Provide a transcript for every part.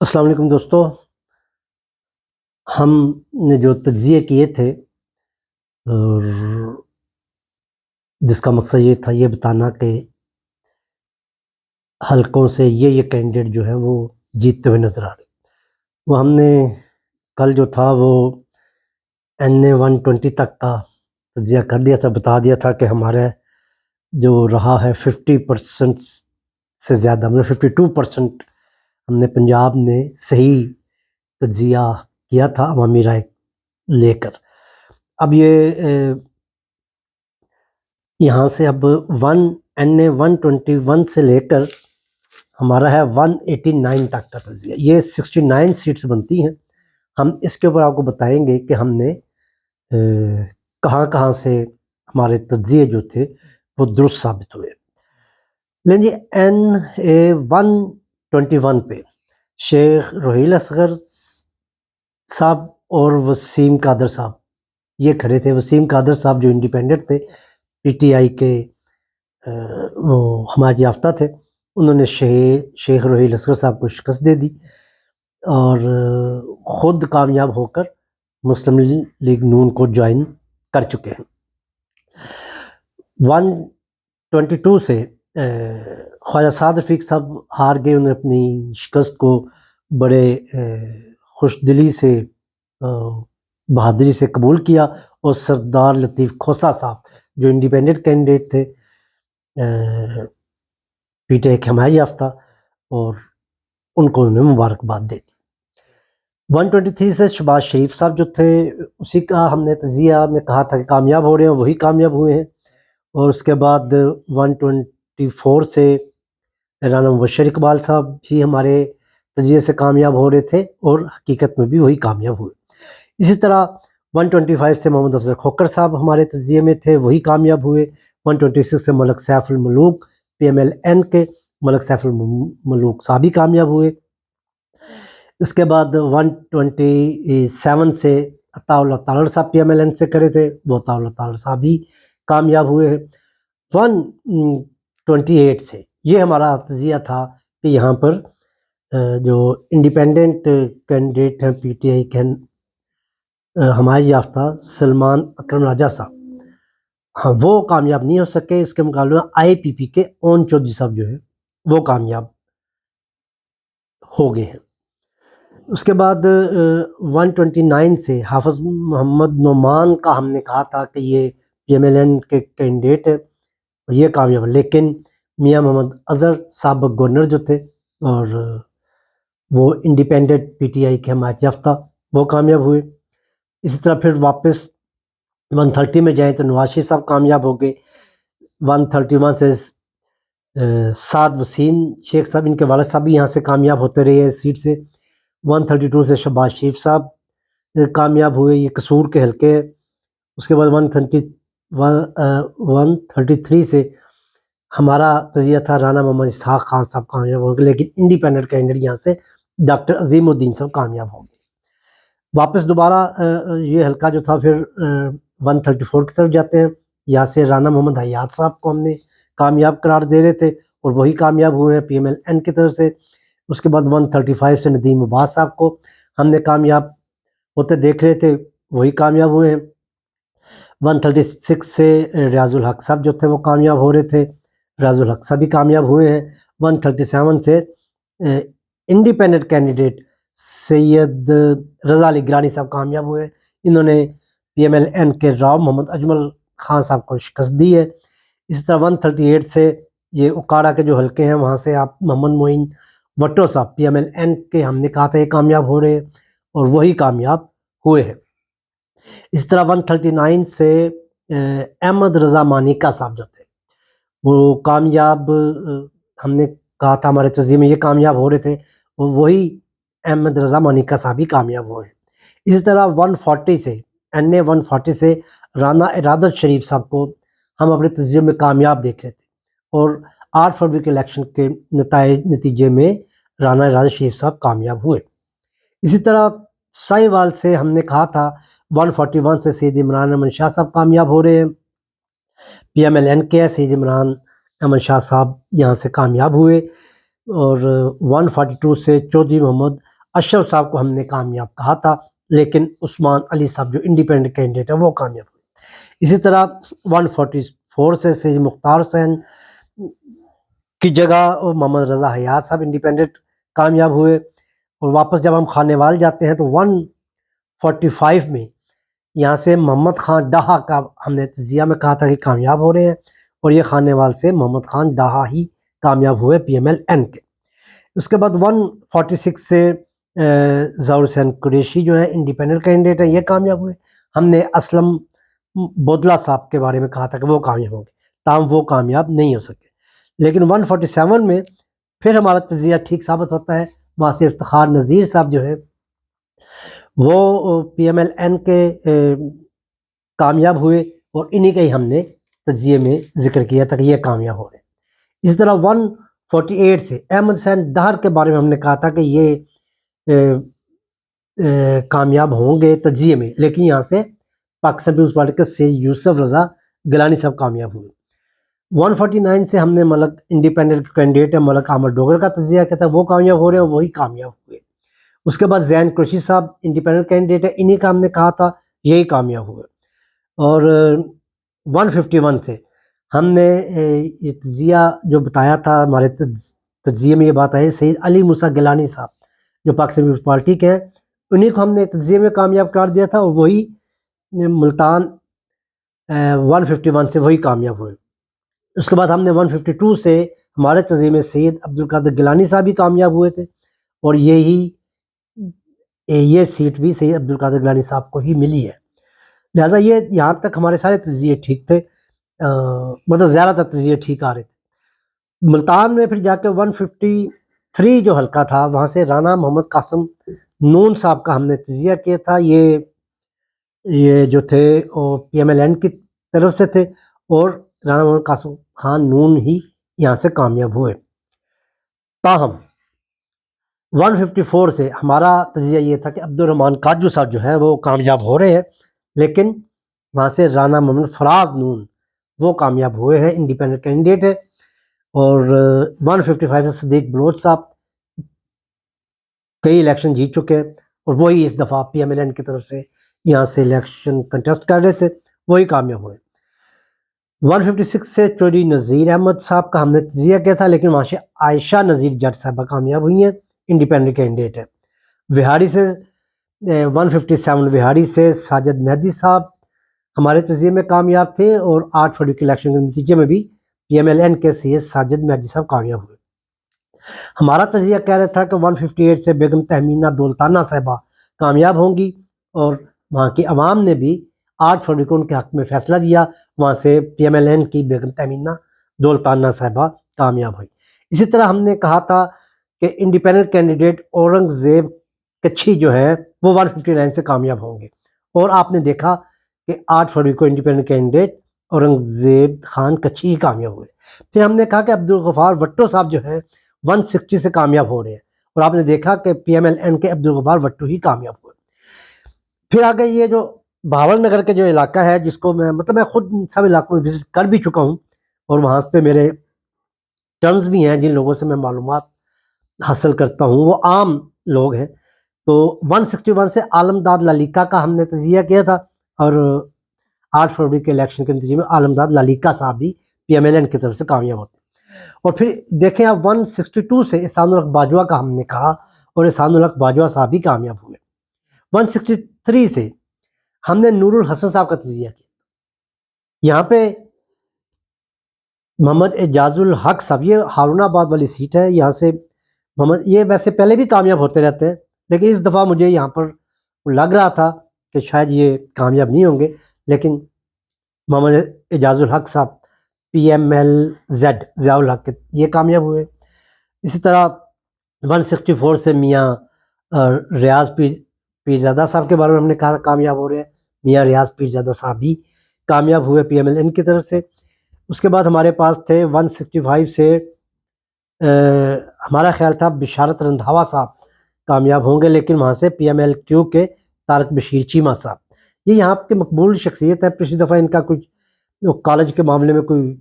السلام علیکم دوستو، ہم نے جو تجزیے کیے تھے اور جس کا مقصد یہ تھا یہ بتانا کہ حلقوں سے یہ کینڈیڈیٹ جو ہیں وہ جیتتے ہوئے نظر آ رہے، وہ ہم نے کل جو تھا وہ NA 120 تک کا تجزیہ کر دیا تھا، بتا دیا تھا کہ ہمارا جو رہا ہے 50% سے زیادہ، مطلب 52% ہم نے پنجاب میں صحیح تجزیہ کیا تھا عوامی رائے لے کر۔ اب یہ یہاں سے اب NA 121 سے لے کر ہمارا ہے 189 تک کا تجزیہ، یہ 69 سیٹس بنتی ہیں۔ ہم اس کے اوپر آپ کو بتائیں گے کہ ہم نے کہاں کہاں سے ہمارے تجزیے جو تھے وہ درست ثابت ہوئے۔ لیکن جی NA 121 پہ شیخ روحیل اصغر صاحب اور وسیم قادر صاحب یہ کھڑے تھے۔ وسیم قادر صاحب جو انڈیپینڈنٹ تھے، PTI کے وہ حمایت یافتہ تھے، انہوں نے شیخ روحیل اصغر صاحب کو شکست دے دی اور خود کامیاب ہو کر مسلم لیگ نون کو جوائن کر چکے ہیں۔ 122 سے خواجہ سعد رفیق صاحب ہار گئے، انہوں نے اپنی شکست کو بڑے خوش دلی سے بہادری سے قبول کیا، اور سردار لطیف کھوسہ صاحب جو انڈیپینڈنٹ کینڈیڈیٹ تھے PTI کے حمایت یافتہ، اور ان کو انہوں نے مبارکباد دے دی۔ 123 سے شہباز شریف صاحب جو تھے، اسی کا ہم نے تجزیہ میں کہا تھا کہ کامیاب ہو رہے ہیں، وہی کامیاب ہوئے ہیں۔ اور اس کے بعد 124 سے رانا مبشر اقبال صاحب بھی ہمارے تجزیے سے کامیاب ہو رہے تھے، اور حقیقت میں بھی وہی کامیاب ہوئے۔ اسی طرح 125 سے محمد افضل کھوکھر صاحب ہمارے تجزیے میں تھے، وہی کامیاب ہوئے۔ 126 سے ملک سیف الملوک PMLN کے ملک سیف الملوک صاحب بھی کامیاب ہوئے۔ اس کے بعد 127 سے عطاء اللہ تالڑ صاحب PMLN سے کھڑے تھے، وہ عطاء اللہ تالڑ صاحب بھی کامیاب ہوئے ہیں۔ 128 سے یہ ہمارا تجزیہ تھا کہ یہاں پر جو انڈیپینڈنٹ کینڈیڈیٹ ہیں PTI کے حمایت یافتہ سلمان اکرم راجہ صاحب، ہاں وہ کامیاب نہیں ہو سکے۔ اس کے مقابلے میں IPP کے اون چودھری صاحب جو ہے وہ کامیاب ہو گئے ہیں۔ اس کے بعد 129 سے حافظ محمد نعمان کا ہم نے کہا تھا کہ یہ PMLN کے کینڈیڈیٹ ہے اور یہ کامیاب، لیکن میاں محمد اظہر سابق گورنر جو تھے اور وہ انڈیپینڈنٹ PTI کے حمایت یافتہ، وہ کامیاب ہوئے۔ اسی طرح پھر واپس 130 میں جائیں تو نواز شریف صاحب کامیاب ہو گئے۔ 131 سے سعد وسیم شیخ صاحب، ان کے والد صاحب بھی یہاں سے کامیاب ہوتے رہے ہیں سیٹ سے۔ 132 سے شہباز شریف صاحب کامیاب ہوئے، یہ قصور کے حلقے ہیں۔ اس کے بعد 133 سے ہمارا تجزیہ تھا رانا محمد اسحاق خان صاحب کامیاب ہو گئے، لیکن انڈیپینڈنٹ کینڈیڈیٹ یہاں سے ڈاکٹر عظیم الدین صاحب کامیاب ہو گئے۔ واپس دوبارہ یہ حلقہ جو تھا پھر 134 کی طرف جاتے ہیں، یہاں سے رانا محمد حیات صاحب کو ہم نے کامیاب قرار دے رہے تھے اور وہی کامیاب ہوئے ہیں PMLN کی طرف سے۔ اس کے بعد 135 سے ندیم عباس صاحب کو ہم نے کامیاب ہوتے دیکھ رہے تھے، وہی کامیاب ہوئے ہیں۔ 136 سے ریاض الحق صاحب جو تھے وہ کامیاب ہو رہے تھے، ریاض الحق صاحب بھی کامیاب ہوئے ہیں۔ 137 سے انڈیپینڈنٹ کینڈیڈیٹ سید رضا علی گرانی صاحب کامیاب ہوئے، انہوں نے PMLN کے راؤ محمد اجمل خان صاحب کو شکست دی ہے۔ اسی طرح 138 سے یہ اکاڑا کے جو حلقے ہیں وہاں سے آپ محمد معین وٹو صاحب PMLN کے ہم نے کہا تھا یہ کامیاب ہو رہے ہیں اور وہی کامیاب ہوئے ہیں۔ اس طرح 139 سے احمد رضا مانیکا صاحب جو تھے وہ کامیاب، ہم نے کہا تھا ہمارے تجزیے میں یہ کامیاب ہو رہے تھے، اور وہی احمد رضا مانیکا صاحب بھی کامیاب ہوئے ہیں۔ اسی طرح 140 سے NA 140 سے رانا ارادت شریف صاحب کو ہم اپنے تجزیے میں کامیاب دیکھ رہے تھے، اور 8 فروری کے الیکشن کے نتیجے میں رانا ارادت شریف صاحب کامیاب ہوئے۔ اسی طرح ساہیوال سے ہم نے کہا تھا 141 سے سید عمران احمد شاہ صاحب کامیاب ہو رہے ہیں، PMLN کے سید عمران احمد شاہ صاحب یہاں سے کامیاب ہوئے۔ اور 142 سے چودھری محمد اشرف صاحب کو ہم نے کامیاب کہا تھا، لیکن عثمان علی صاحب جو انڈیپینڈنٹ کینڈیڈیٹ ہے وہ کامیاب ہوئے۔ اسی طرح 144 سے سید مختار حسین کی جگہ محمد رضا حیات صاحب انڈیپینڈنٹ کامیاب ہوئے۔ اور واپس جب ہم خانیوال جاتے ہیں تو 145 میں یہاں سے محمد خان ڈاہا کا ہم نے تجزیہ میں کہا تھا کہ کامیاب ہو رہے ہیں، اور یہ خانیوال سے محمد خان ڈاہا ہی کامیاب ہوئے پی ایم ایل این کے۔ اس کے بعد 146 سے ظہور حسین قریشی جو ہیں انڈیپینڈنٹ کینڈیڈیٹ ہیں، یہ کامیاب ہوئے۔ ہم نے اسلم بودلہ صاحب کے بارے میں کہا تھا کہ وہ کامیاب ہوں گے، تاہم وہ کامیاب نہیں ہو سکے۔ لیکن 147 میں پھر ہمارا تجزیہ ٹھیک ثابت ہوتا ہے، وہاں سے افتخار نذیر صاحب جو ہے وہ پی ایم ایل این کے کامیاب ہوئے، اور انہی کا ہی ہم نے تجزیے میں ذکر کیا تھا کہ یہ کامیاب ہو رہے ہیں۔ اسی طرح 148 سے احمد حسین دہر کے بارے میں ہم نے کہا تھا کہ یہ کامیاب ہوں گے تجزیے میں، لیکن یہاں سے پاکستان پیپلز پارٹی کے سے یوسف رضا گیلانی صاحب کامیاب ہوئے۔ 149 سے ہم نے ملک انڈیپینڈنٹ کینڈیڈیٹ ہے ملک احمد ڈوگر کا تجزیہ کیا تھا، وہ کامیاب ہو رہے ہیں، وہی کامیاب ہوئے۔ اس کے بعد زین قریشی صاحب انڈیپینڈنٹ کینڈیڈیٹ ہے، انہی کا ہم نے کہا تھا، یہی کامیاب ہوئے۔ اور 151 سے ہم نے یہ تجزیہ جو بتایا تھا، ہمارے تجزیے میں یہ بات آئی، سید علی موسیٰ گیلانی صاحب جو پاکستان پیپلز پارٹی کے ہیں، انہی کو ہم نے تجزیے میں کامیاب قرار دیا تھا، اور وہی ملتان 151 سے وہی کامیاب ہوئے۔ اس کے بعد ہم نے 152 سے ہمارے تجزیے میں سید عبدالقادر گیلانی صاحب بھی کامیاب ہوئے تھے، اور یہ سیٹ بھی سید عبدالقادر گیلانی صاحب کو ہی ملی ہے۔ لہٰذا یہ یہاں تک ہمارے سارے تجزیے ٹھیک تھے، مطلب زیادہ تر تجزیے ٹھیک آ رہے تھے۔ ملتان میں پھر جا کے 153 جو حلقہ تھا، وہاں سے رانا محمد قاسم نون صاحب کا ہم نے تجزیہ کیا تھا، یہ جو تھے وہ پی ایم ایل این کی طرف سے تھے، اور رانا محمد قاسم خان نون ہی یہاں سے کامیاب ہوئے۔ تاہم 154 سے ہمارا تجزیہ یہ تھا کہ عبدالرحمن کاجو صاحب جو ہیں وہ کامیاب ہو رہے ہیں، لیکن وہاں سے رانا محمد فراز نون وہ کامیاب ہوئے ہیں، انڈیپینڈنٹ کینڈیڈیٹ ہے۔ اور 155 سے صدیق بلوچ صاحب کئی الیکشن جیت چکے ہیں، اور وہی اس دفعہ پی ایم ایل این کی طرف سے یہاں سے الیکشن کنٹیسٹ کر رہے تھے، وہی کامیاب ہوئے۔ 156 سے چودھری نذیر احمد صاحب کا ہم نے تجزیہ کیا تھا، لیکن وہاں سے عائشہ نذیر جٹ صاحبہ کامیاب ہوئی ہیں، انڈیپینڈنٹ کینڈیڈیٹ ہے۔ وہاڑی سے 157 وہاڑی سے ساجد مہدی صاحب ہمارے تجزیے میں کامیاب تھے، اور 8 فروری کے الیکشن کے نتیجے میں بھی پی ایم ایل این کے سی ساجد مہدی صاحب کامیاب ہوئے۔ ہمارا تجزیہ کہہ رہا تھا کہ 158 سے بیگم تہمینہ دولتانہ صاحبہ کامیاب ہوں گی، اور وہاں کی عوام نے بھی 8 فروری کو ان کے حق میں فیصلہ دیا، وہاں سے پی ایم ایل این کی بیگم تہمینہ دولتانہ صاحبہ کامیاب ہوئی۔ اسی طرح ہم نے کہا تھا کہ انڈیپینڈنٹ کینڈیڈیٹ اورنگزیب کچھی جو ہے وہ 159 سے کامیاب ہوں گے، اور آپ نے دیکھا کہ 8 فروری کو انڈیپینڈنٹ کینڈیڈیٹ اورنگزیب خان کچھی ہی کامیاب ہوئے۔ پھر ہم نے کہا کہ عبدالغفار وٹو صاحب جو ہیں 160 سے کامیاب ہو رہے ہیں، اور آپ نے دیکھا کہ پی ایم ایل این کے عبدالغفار وٹو ہی کامیاب ہوئے۔ پھر آگے یہ جو بھاول نگر کے جو علاقہ ہے، جس کو میں خود سب علاقوں میں وزٹ کر بھی چکا ہوں، اور وہاں پہ میرے ٹرمز بھی ہیں جن لوگوں سے میں معلومات حاصل کرتا ہوں، وہ عام لوگ ہیں۔ تو 161 سے عالمداد لالیکا کا ہم نے تجزیہ کیا تھا، اور 8 فروری کے الیکشن کے نتیجے میں عالمداد لالیکا صاحب بھی پی ایم ایل این کی طرف سے کامیاب ہوتے ہیں۔ اور پھر دیکھیں آپ 162 سے احسان الحق باجوہ کا ہم نے کہا، اور احسان الحق باجوہ صاحب بھی کامیاب ہوئے۔ 163 سے ہم نے نور الحسن صاحب کا تجزیہ کیا، یہاں پہ محمد اعجاز الحق صاحب، یہ ہارون آباد والی سیٹ ہے، یہاں سے محمد، یہ ویسے پہلے بھی کامیاب ہوتے رہتے ہیں، لیکن اس دفعہ مجھے یہاں پر لگ رہا تھا کہ شاید یہ کامیاب نہیں ہوں گے، لیکن محمد اعجاز الحق صاحب P M L Z Zia ul-Haq کے یہ کامیاب ہوئے۔ اسی طرح 164 سے میاں ریاض پیرزادہ صاحب کے بارے میں ہم نے کہا کامیاب ہو رہے ہیں، میاں ریاض پیرزادہ صاحب بھی کامیاب ہوئے پی ایم ایل این کی طرف سے۔ اس کے بعد ہمارے پاس تھے 165 سے ہمارا خیال تھا بشارت رندھاوا صاحب کامیاب ہوں گے، لیکن وہاں سے پی ایم ایل کیو کے طارق بشیر چیمہ صاحب، یہ یہاں کے مقبول شخصیت ہے۔ پچھلی دفعہ ان کا کچھ کالج کے معاملے میں کوئی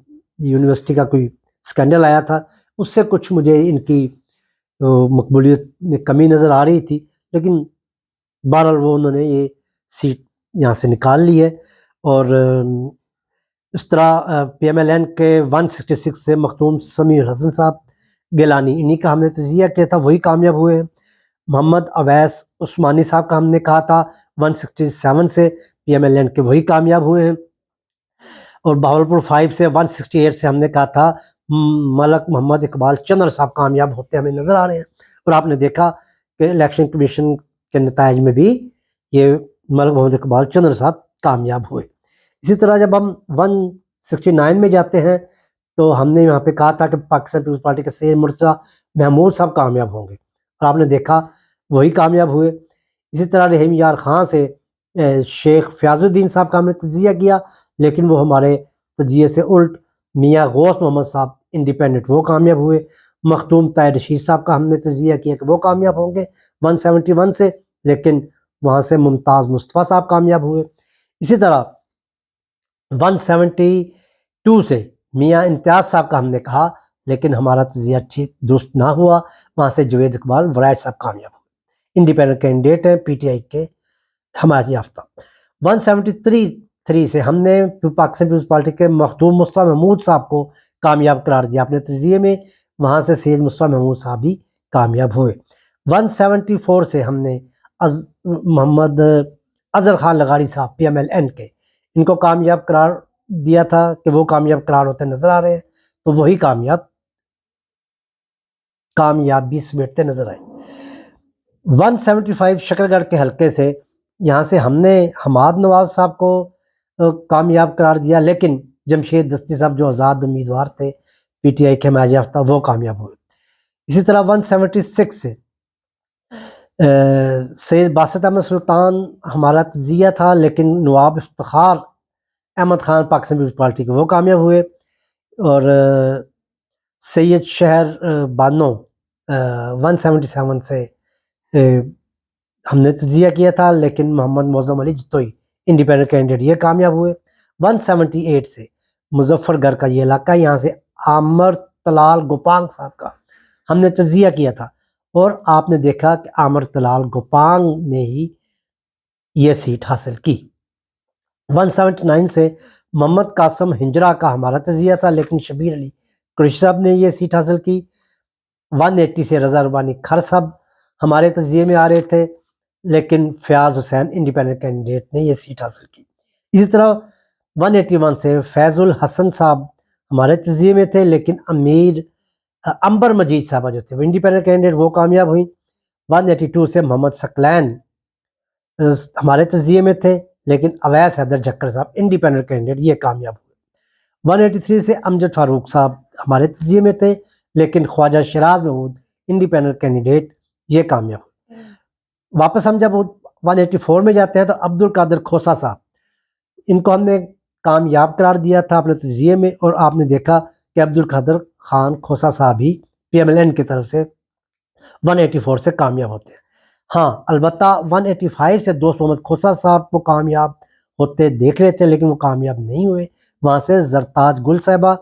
یونیورسٹی کا کوئی اسکینڈل آیا تھا، اس سے کچھ مجھے ان کی مقبولیت میں کمی نظر آ رہی تھی، لیکن بہرحال وہ انہوں نے یہ سیٹ یہاں سے نکال لی ہے۔ اور اس طرح پی ایم ایل این کے 166 سے مختوم سمیع حسن صاحب گیلانی، انہی کا ہم نے تجزیہ کیا تھا، وہی کامیاب ہوئے ہیں۔ محمد اویس عثمانی صاحب کا ہم نے کہا تھا 167 سے، پی ایم ایل این کے وہی کامیاب ہوئے ہیں۔ اور بہاولپور 5 سے 168 سے ہم نے کہا تھا ملک محمد اقبال چندر صاحب کامیاب ہوتے ہمیں نظر آ رہے ہیں، اور آپ نے دیکھا کہ الیکشن کمیشن کے نتائج میں بھی یہ ملک محمد اقبال چندر صاحب کامیاب ہوئے۔ اسی طرح جب ہم 169 میں جاتے ہیں تو ہم نے یہاں پہ کہا تھا کہ پاکستان پیپلز پارٹی کے سید مرتضیٰ محمود صاحب کامیاب ہوں گے، اور آپ نے دیکھا وہی کامیاب ہوئے۔ اسی طرح رحیم یار خان سے شیخ فیاض الدین صاحب کا ہم نے تجزیہ کیا، لیکن وہ ہمارے تجزیے سے الٹ میاں غوث محمد صاحب انڈیپینڈنٹ وہ کامیاب ہوئے۔ مختوم طاہر رشید صاحب کا ہم نے تجزیہ کیا کہ وہ کامیاب ہوں گے 171 سے، لیکن وہاں سے ممتاز مصطفیٰ صاحب کامیاب ہوئے۔ اسی طرح 172 سے میاں امتیاز صاحب کا ہم نے کہا، لیکن ہمارا تجزیہ ٹھیک درست نہ ہوا، وہاں سے جوید اقبال ورائے صاحب کامیاب ہوئے، انڈیپینڈنٹ کینڈیڈیٹ ہیں، پی ٹی آئی کے حمایت یافتہ۔ 173 سے ہم نے پاکستان پیپلز پارٹی کے مخدوم مصطفیٰ محمود صاحب کو کامیاب قرار دیا اپنے تجزیے میں، وہاں سے سید مصطفیٰ محمود صاحب بھی کامیاب ہوئے۔ 174 سے ہم نے محمد اظہر خان لغاری صاحب پی ایم ایل این کے، ان کو کامیاب قرار دیا تھا کہ وہ کامیاب قرار ہوتے نظر آ رہے ہیں، تو وہی کامیابی سمیٹتے نظر آئے۔ 175 شکر گڑھ کے حلقے سے یہاں سے ہم نے حماد نواز صاحب کو کامیاب قرار دیا، لیکن جمشید دستی صاحب جو آزاد امیدوار تھے پی ٹی آئی کے حمایت یافتہ وہ کامیاب ہوئے۔ اسی طرح 176 سے سید باسط احمد سلطان ہمارا تجزیہ تھا، لیکن نواب افتخار احمد خان پاکستان پیپلز پارٹی کے وہ کامیاب ہوئے۔ اور سید شہر بانو 177 سے ہم نے تجزیہ کیا تھا، لیکن محمد معظم علی جتوئی انڈیپینڈنٹ کینڈیڈیٹ یہ کامیاب ہوئے۔ 178 سے مظفر گڑھ کا یہ علاقہ، یہاں سے عامر طلال گوپانگ صاحب کا ہم نے تجزیہ کیا تھا، اور آپ نے دیکھا کہ عامر طلال گوپانگ نے ہی یہ سیٹ حاصل کی۔ 179 سے محمد قاسم ہنجرا کا ہمارا تجزیہ تھا، لیکن شبیر علی قریشی صاحب نے یہ سیٹ حاصل کی۔ 180 سے رضا ربانی کھر صاحب ہمارے تجزیے میں آ رہے تھے، لیکن فیاض حسین انڈیپینڈنٹ کینڈیڈیٹ نے یہ سیٹ حاصل کی۔ اسی طرح 181 سے فیض الحسن صاحب ہمارے تجزیے میں تھے، لیکن امیر امبر مجید صاحبہ جو تھے وہ انڈیپینڈنٹ کینڈیڈیٹ وہ کامیاب ہوئی۔ 182 سے محمد ثقلین ہمارے تجزیے میں تھے، لیکن اویس حیدر جھکڑ صاحب انڈیپینڈنٹ کینڈیڈیٹ یہ کامیاب ہوئے۔ 183 سے امجد فاروق صاحب ہمارے تجزیے میں تھے، لیکن خواجہ شیراز محمود انڈیپینڈنٹ کینڈیڈیٹ یہ کامیاب ہوئے۔ واپس ہم جب 184 میں جاتے ہیں تو عبد القادر کھوسا صاحب، ان کو ہم نے کامیاب قرار دیا تھا اپنے تجزیے میں، اور آپ نے دیکھا کہ عبد القادر خان کھوسا صاحب ہی پی ایم ایل این کی طرف سے 184 سے کامیاب ہوتے ہیں۔ ہاں البتہ 185 سے دوست محمد کھوسا صاحب کو کامیاب ہوتے دیکھ رہے تھے، لیکن وہ کامیاب نہیں ہوئے، وہاں سے زرتاج گل صاحبہ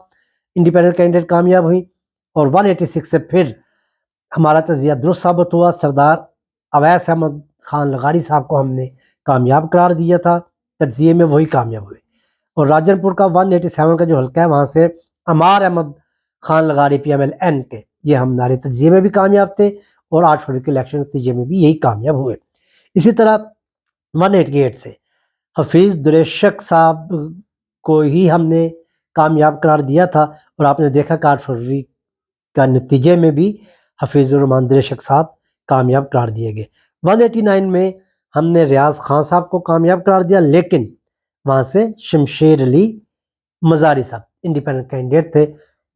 انڈیپینڈنٹ کینڈیڈیٹ کامیاب ہوئی۔ اور 186 سے پھر ہمارا تجزیہ درست ثابت ہوا، سردار اویس احمد خان لغاری صاحب کو ہم نے کامیاب قرار دیا تھا، تجزیے میں وہی کامیاب ہوئے۔ اور راجن پور کا 187 کا جو حلقہ ہے، وہاں سے عمار احمد خان لغاری پی ایم ایل این کے یہ ہمارے تجزیے میں بھی کامیاب تھے، اور 8 فروری کے الیکشن نتیجے میں بھی یہی کامیاب ہوئے۔ اسی طرح 188 سے حفیظ دریشک صاحب کو ہی ہم نے کامیاب قرار دیا تھا، اور آپ نے دیکھا کہ 8 فروری کا نتیجے میں بھی حفیظ الرحمان دریشک صاحب کامیاب قرار دیے گئے۔ 189 میں ہم نے ریاض خان صاحب کو کامیاب قرار دیا، لیکن وہاں سے شمشیر علی مزاری صاحب انڈیپینڈنٹ کینڈیڈیٹ تھے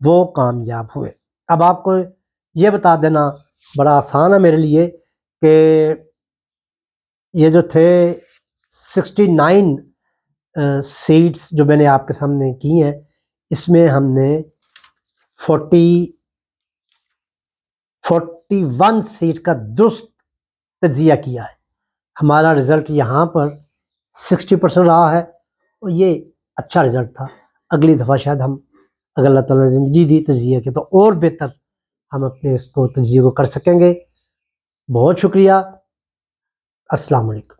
وہ کامیاب ہوئے۔ اب آپ کو یہ بتا دینا بڑا آسان ہے میرے لیے کہ یہ جو تھے 69 سیٹس جو میں نے آپ کے سامنے کی ہیں، اس میں ہم نے 41 سیٹ کا درست تجزیہ کیا ہے۔ ہمارا رزلٹ یہاں پر 60% رہا ہے، اور یہ اچھا رزلٹ تھا۔ اگلی دفعہ شاید ہم اگر اللہ تعالیٰ نے زندگی دی تجزیہ کے تو اور بہتر ہم اپنے اس کو تجزیے کو کر سکیں گے. بہت شکریہ. السلام علیکم.